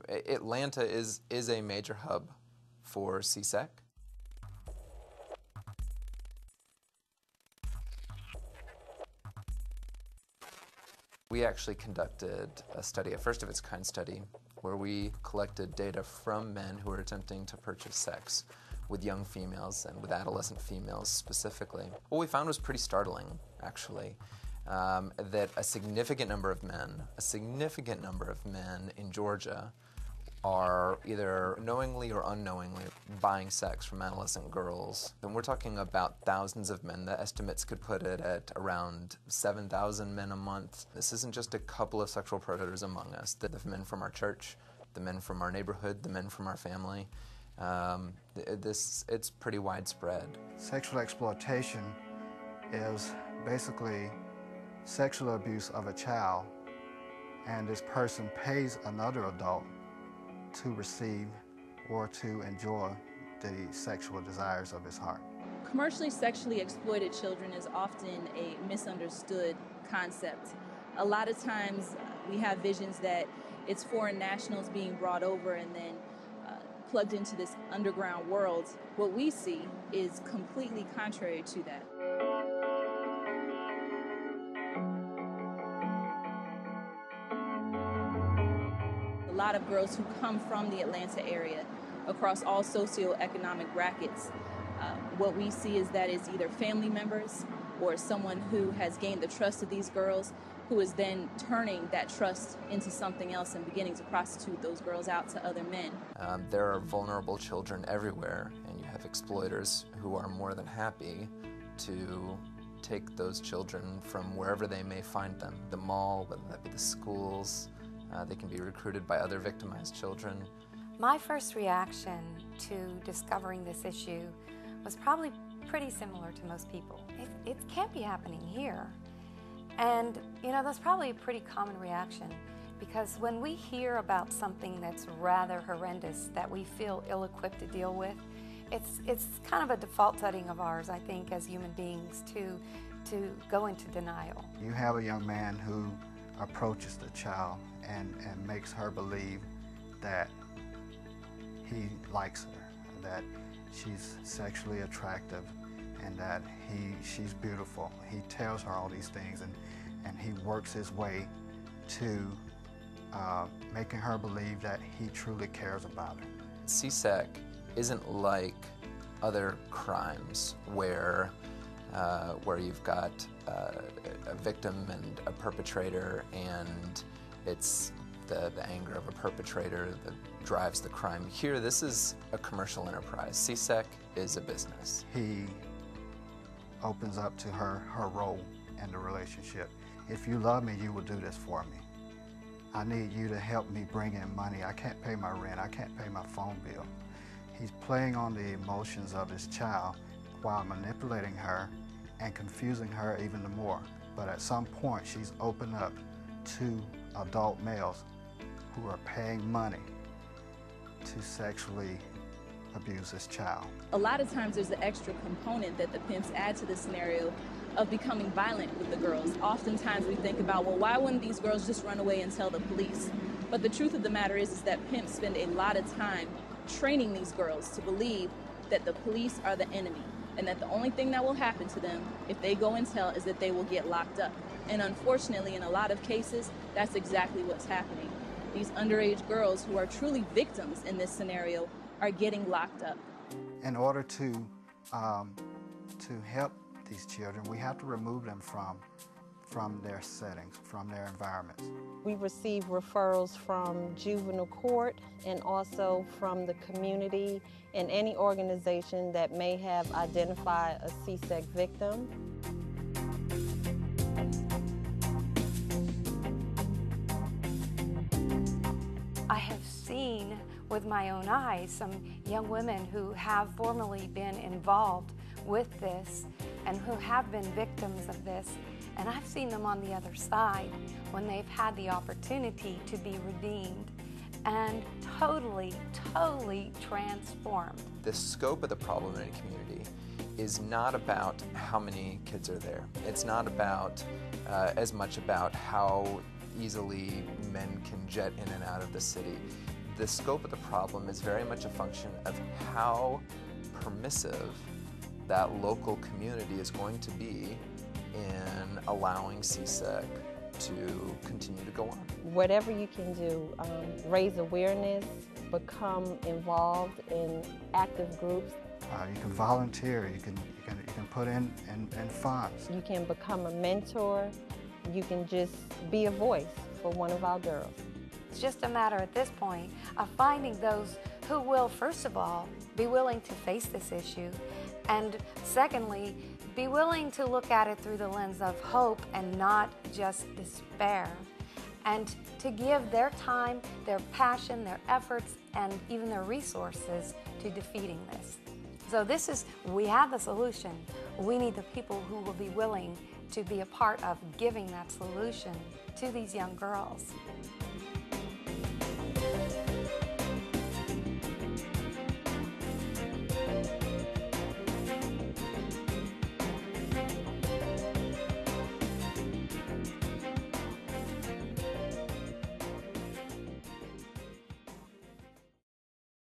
Atlanta is a major hub for CSEC. We actually conducted a study, a first of its kind study, where we collected data from men who were attempting to purchase sex with young females and with adolescent females specifically. What we found was pretty startling, actually, that a significant number of men in Georgia are either knowingly or unknowingly buying sex from adolescent girls. And we're talking about thousands of men. The estimates could put it at around 7,000 men a month. This isn't just a couple of sexual predators among us. The men from our church, the men from our neighborhood, the men from our family. It's pretty widespread. Sexual exploitation is basically sexual abuse of a child, and this person pays another adult to receive or to enjoy the sexual desires of his heart. Commercially sexually exploited children is often a misunderstood concept. A lot of times we have visions that it's foreign nationals being brought over and then plugged into this underground world. What we see is completely contrary to that. A lot of girls who come from the Atlanta area across all socioeconomic brackets, what we see is that it's either family members or someone who has gained the trust of these girls who is then turning that trust into something else and beginning to prostitute those girls out to other men. There are vulnerable children everywhere, and you have exploiters who are more than happy to take those children from wherever they may find them, the mall, whether that be the schools. They can be recruited by other victimized children. My first reaction to discovering this issue was probably pretty similar to most people. It can't be happening here. And, you know, that's probably a pretty common reaction, because when we hear about something that's rather horrendous that we feel ill-equipped to deal with, it's kind of a default setting of ours, I think, as human beings to go into denial. You have a young man who approaches the child and makes her believe that he likes her, that she's sexually attractive, and that she's beautiful. He tells her all these things, and he works his way to making her believe that he truly cares about her. CSEC isn't like other crimes where you've got a victim and a perpetrator, and it's the anger of a perpetrator that drives the crime. Here, this is a commercial enterprise. CSEC is a business. He opens up to her role in the relationship. If you love me, you will do this for me. I need you to help me bring in money. I can't pay my rent. I can't pay my phone bill. He's playing on the emotions of his child while manipulating her and confusing her even more. But at some point, she's opened up to adult males who are paying money to sexually abuse this child. A lot of times there's an extra component that the pimps add to the scenario of becoming violent with the girls. Oftentimes we think about, well, why wouldn't these girls just run away and tell the police? But the truth of the matter is that pimps spend a lot of time training these girls to believe that the police are the enemy, and that the only thing that will happen to them if they go and tell is that they will get locked up. And unfortunately, in a lot of cases, that's exactly what's happening. These underage girls who are truly victims in this scenario are getting locked up. In order to help these children, we have to remove them from their settings, from their environments. We receive referrals from juvenile court and also from the community and any organization that may have identified a CSEC victim. I have seen with my own eyes some young women who have formerly been involved with this and who have been victims of this, and I've seen them on the other side when they've had the opportunity to be redeemed and totally transformed. The scope of the problem in a community is not about how many kids are there. It's not about as much about how easily men can jet in and out of the city. the scope of the problem is very much a function of how permissive that local community is going to be in allowing CSEC to continue to go on. Whatever you can do, raise awareness, become involved in active groups. You can volunteer, you can put in funds. You can become a mentor. You can just be a voice for one of our girls. It's just a matter at this point of finding those who will, first of all, be willing to face this issue, and secondly, be willing to look at it through the lens of hope and not just despair, and to give their time, their passion, their efforts, and even their resources to defeating this. So we have the solution. We need the people who will be willing to be a part of giving that solution to these young girls.